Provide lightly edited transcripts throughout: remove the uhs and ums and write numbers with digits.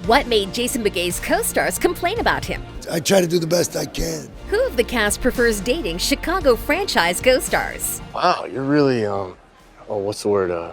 What made Jason Beghe's co-stars complain about him? I try to do the best I can. Who of the cast prefers dating Chicago franchise co-stars? Wow, you're really, what's the word,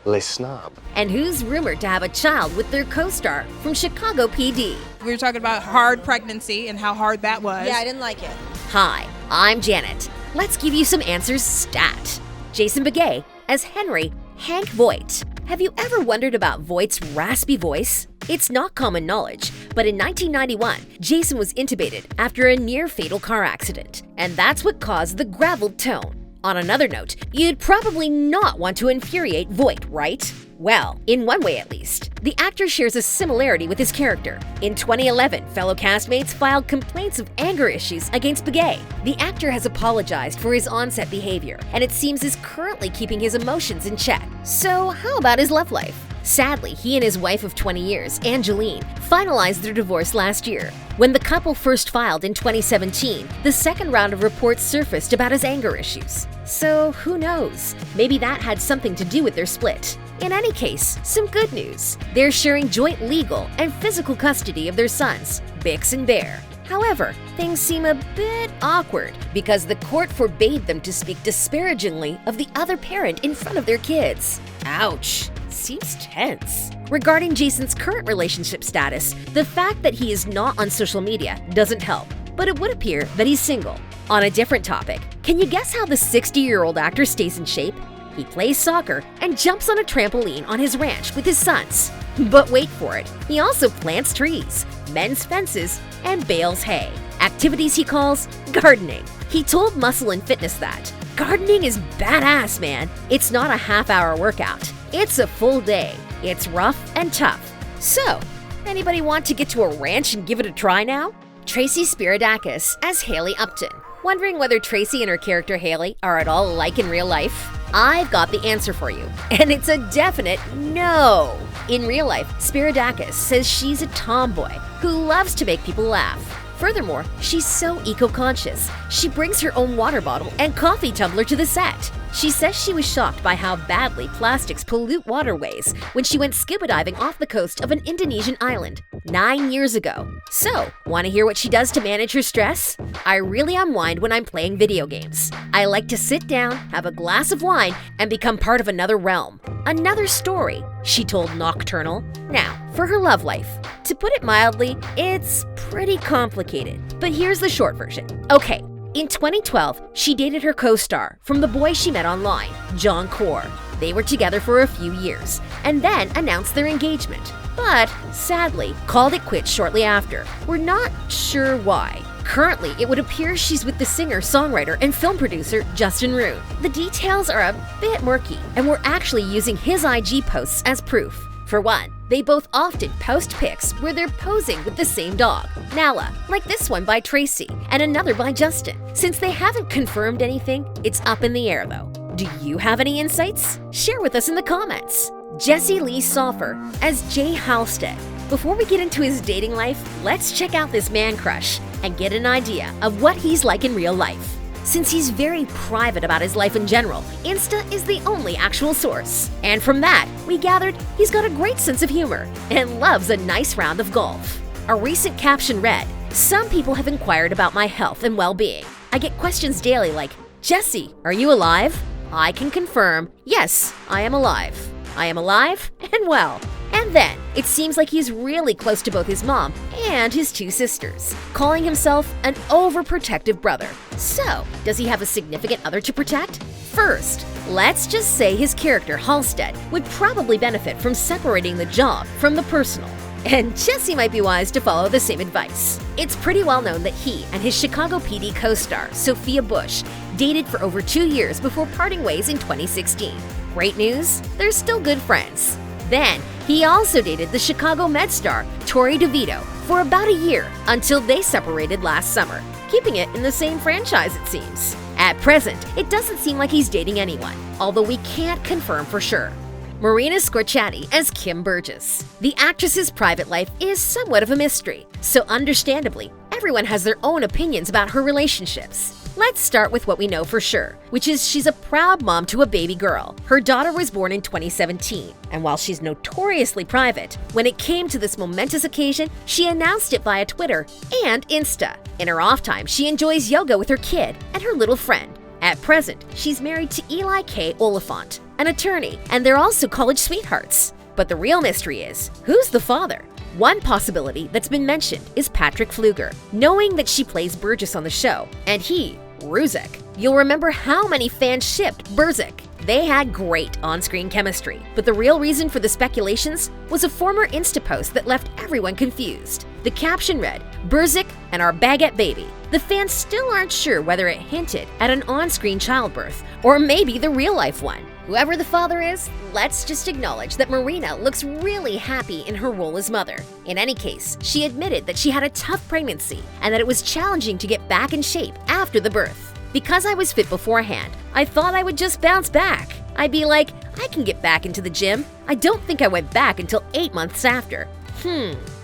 les snob. And who's rumored to have a child with their co-star from Chicago PD? We were talking about hard pregnancy and how hard that was. Yeah, I didn't like it. Hi, I'm Janet. Let's give you some answers stat. Jason Beghe as Henry Hank Voight. Have you ever wondered about Voight's raspy voice? It's not common knowledge, but in 1991, Jason was intubated after a near-fatal car accident, and that's what caused the graveled tone. On another note, you'd probably not want to infuriate Voight, right? Well, in one way at least. The actor shares a similarity with his character. In 2011, fellow castmates filed complaints of anger issues against Begay. The actor has apologized for his on-set behavior, and it seems is currently keeping his emotions in check. So how about his love life? Sadly, he and his wife of 20 years, Angeline, finalized their divorce last year. When the couple first filed in 2017, the second round of reports surfaced about his anger issues. So who knows? Maybe that had something to do with their split. In any case, some good news. They're sharing joint legal and physical custody of their sons, Bix and Bear. However, things seem a bit awkward because the court forbade them to speak disparagingly of the other parent in front of their kids. Ouch. Seems tense. Regarding Jason's current relationship status, the fact that he is not on social media doesn't help, but it would appear that he's single. On a different topic, can you guess how the 60-year-old actor stays in shape? He plays soccer and jumps on a trampoline on his ranch with his sons. But wait for it, he also plants trees, mends fences, and bales hay. Activities he calls gardening. He told Muscle and Fitness that gardening is badass, man. It's not a half-hour workout. It's a full day. It's rough and tough. So, anybody want to get to a ranch and give it a try now? Tracy Spiradakis as Haley Upton. Wondering whether Tracy and her character Haley are at all alike in real life? I've got the answer for you, and it's a definite no. In real life, Spiradakis says she's a tomboy who loves to make people laugh. Furthermore, she's so eco-conscious. She brings her own water bottle and coffee tumbler to the set. She says she was shocked by how badly plastics pollute waterways when she went scuba diving off the coast of an Indonesian island 9 years ago. So, want to hear what she does to manage her stress? I really unwind when I'm playing video games. I like to sit down, have a glass of wine, and become part of another realm. Another story, she told Nocturnal. Now, for her love life. To put it mildly, it's pretty complicated. But here's the short version. Okay. In 2012, she dated her co-star from The Boy She Met Online, John Core. They were together for a few years, and then announced their engagement. But, sadly, called it quits shortly after. We're not sure why. Currently, it would appear she's with the singer, songwriter, and film producer Justin Roon. The details are a bit murky, and we're actually using his IG posts as proof. For one, they both often post pics where they're posing with the same dog, Nala, like this one by Tracy and another by Justin. Since they haven't confirmed anything, it's up in the air though. Do you have any insights? Share with us in the comments. Jesse Lee Soffer as Jay Halstead. Before we get into his dating life, let's check out this man crush and get an idea of what he's like in real life. Since he's very private about his life in general, Insta is the only actual source. And from that, we gathered he's got a great sense of humor and loves a nice round of golf. A recent caption read, "Some people have inquired about my health and well-being. I get questions daily like, Jesse, are you alive? I can confirm, yes, I am alive. I am alive and well." And then, it seems like he's really close to both his mom and his two sisters, calling himself an overprotective brother. So, does he have a significant other to protect? First, let's just say his character, Halstead, would probably benefit from separating the job from the personal. And Jesse might be wise to follow the same advice. It's pretty well known that he and his Chicago PD co-star, Sophia Bush, dated for over 2 years before parting ways in 2016. Great news, they're still good friends. Then, he also dated the Chicago Med star, Tori DeVito, for about a year until they separated last summer, keeping it in the same franchise it seems. At present, it doesn't seem like he's dating anyone, although we can't confirm for sure. Marina Squerciati as Kim Burgess. The actress's private life is somewhat of a mystery, so understandably, everyone has their own opinions about her relationships. Let's start with what we know for sure, which is she's a proud mom to a baby girl. Her daughter was born in 2017, and while she's notoriously private, when it came to this momentous occasion, she announced it via Twitter and Insta. In her off time, she enjoys yoga with her kid and her little friend. At present, she's married to Eli K. Oliphant, an attorney, and they're also college sweethearts. But the real mystery is, who's the father? One possibility that's been mentioned is Patrick Fluger, knowing that she plays Burgess on the show, and he, Ruzek. You'll remember how many fans shipped Burzik. They had great on-screen chemistry, but the real reason for the speculations was a former Insta post that left everyone confused. The caption read, "Burzik and our baguette baby." The fans still aren't sure whether it hinted at an on-screen childbirth, or maybe the real-life one. Whoever the father is, let's just acknowledge that Marina looks really happy in her role as mother. In any case, she admitted that she had a tough pregnancy and that it was challenging to get back in shape after the birth. "Because I was fit beforehand, I thought I would just bounce back. I'd be like, I can get back into the gym. I don't think I went back until 8 months after."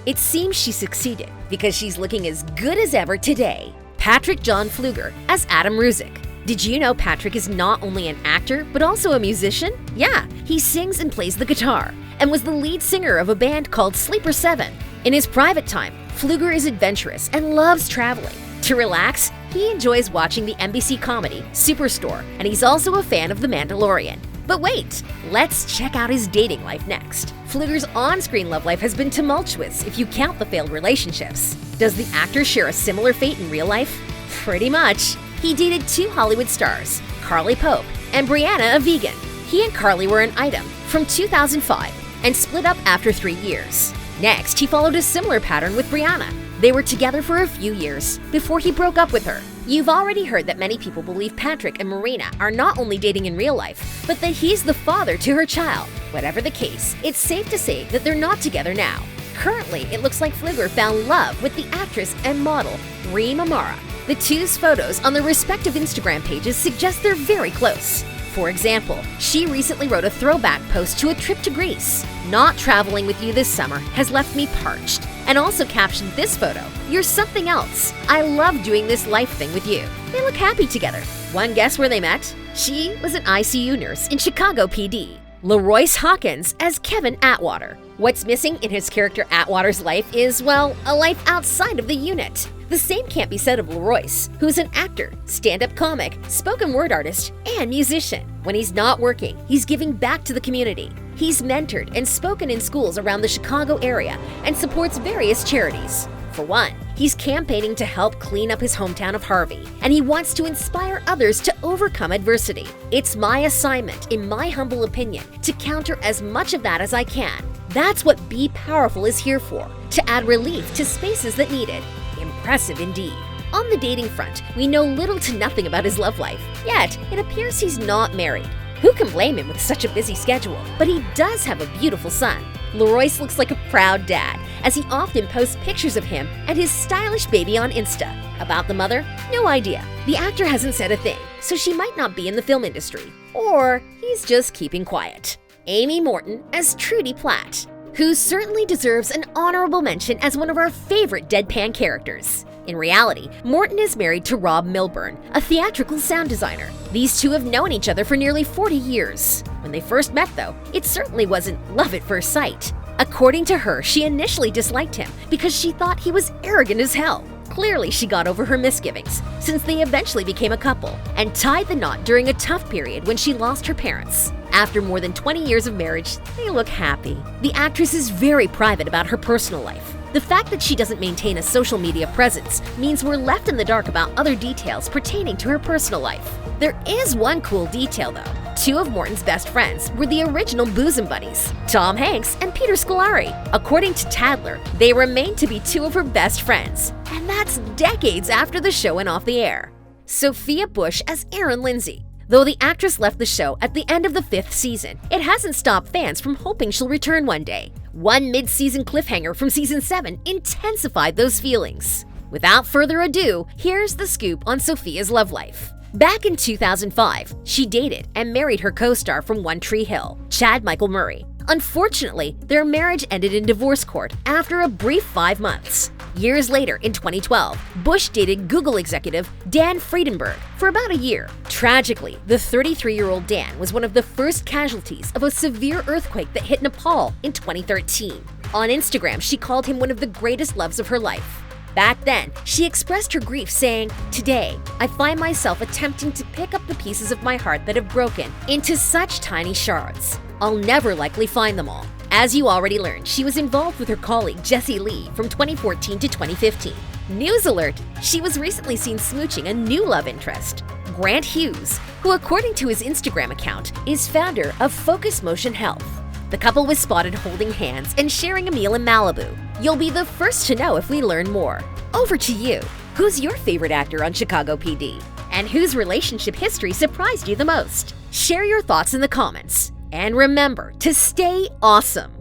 It seems she succeeded because she's looking as good as ever today. Patrick John Fluger as Adam Ruzek. Did you know Patrick is not only an actor, but also a musician? Yeah, he sings and plays the guitar, and was the lead singer of a band called Sleeper 7. In his private time, Fluger is adventurous and loves traveling. To relax, he enjoys watching the NBC comedy Superstore, and he's also a fan of The Mandalorian. But wait, let's check out his dating life next. Fluger's on-screen love life has been tumultuous if you count the failed relationships. Does the actor share a similar fate in real life? Pretty much. He dated 2 Hollywood stars, Carly Pope and Brianna, a vegan. He and Carly were an item from 2005 and split up after 3 years. Next, he followed a similar pattern with Brianna. They were together for a few years before he broke up with her. You've already heard that many people believe Patrick and Marina are not only dating in real life, but that he's the father to her child. Whatever the case, it's safe to say that they're not together now. Currently, it looks like Fluger found love with the actress and model Reem Amara. The two's photos on their respective Instagram pages suggest they're very close. For example, she recently wrote a throwback post to a trip to Greece. "Not traveling with you this summer has left me parched," and also captioned this photo, "You're something else. I love doing this life thing with you." They look happy together. Want to guess where they met? She was an ICU nurse in Chicago PD. LaRoyce Hawkins as Kevin Atwater. What's missing in his character Atwater's life is, well, a life outside of the unit. The same can't be said of LaRoyce, who's an actor, stand-up comic, spoken word artist, and musician. When he's not working, he's giving back to the community. He's mentored and spoken in schools around the Chicago area and supports various charities. For one, he's campaigning to help clean up his hometown of Harvey, and he wants to inspire others to overcome adversity. It's my assignment, in my humble opinion, to counter as much of that as I can. That's what Be Powerful is here for, to add relief to spaces that need it. Impressive indeed. On the dating front, we know little to nothing about his love life, yet it appears he's not married. Who can blame him with such a busy schedule? But he does have a beautiful son. LaRoyce looks like a proud dad, as he often posts pictures of him and his stylish baby on Insta. About the mother? No idea. The actor hasn't said a thing, so she might not be in the film industry. Or he's just keeping quiet. Amy Morton as Trudy Platt, who certainly deserves an honorable mention as one of our favorite deadpan characters. In reality, Morton is married to Rob Milburn, a theatrical sound designer. These two have known each other for nearly 40 years. When they first met, though, it certainly wasn't love at first sight. According to her, she initially disliked him because she thought he was arrogant as hell. Clearly, she got over her misgivings, since they eventually became a couple, and tied the knot during a tough period when she lost her parents. After more than 20 years of marriage, they look happy. The actress is very private about her personal life. The fact that she doesn't maintain a social media presence means we're left in the dark about other details pertaining to her personal life. There is one cool detail, though. 2 of Morton's best friends were the original bosom buddies, Tom Hanks and Peter Scolari. According to Tadler, they remain to be 2 of her best friends, and that's decades after the show went off the air. Sophia Bush as Erin Lindsay. Though the actress left the show at the end of the 5th season, it hasn't stopped fans from hoping she'll return one day. One mid-season cliffhanger from season 7 intensified those feelings. Without further ado, here's the scoop on Sophia's love life. Back in 2005, she dated and married her co-star from One Tree Hill, Chad Michael Murray. Unfortunately, their marriage ended in divorce court after a brief 5 months. Years later, in 2012, Bush dated Google executive Dan Friedenberg for about a year. Tragically, the 33-year-old Dan was one of the first casualties of a severe earthquake that hit Nepal in 2013. On Instagram, she called him one of the greatest loves of her life. Back then, she expressed her grief saying, "Today, I find myself attempting to pick up the pieces of my heart that have broken into such tiny shards. I'll never likely find them all." As you already learned, she was involved with her colleague Jessie Lee from 2014 to 2015. News alert! She was recently seen smooching a new love interest, Grant Hughes, who according to his Instagram account, is founder of Focus Motion Health. The couple was spotted holding hands and sharing a meal in Malibu. You'll be the first to know if we learn more. Over to you. Who's your favorite actor on Chicago PD? And whose relationship history surprised you the most? Share your thoughts in the comments. And remember to stay awesome.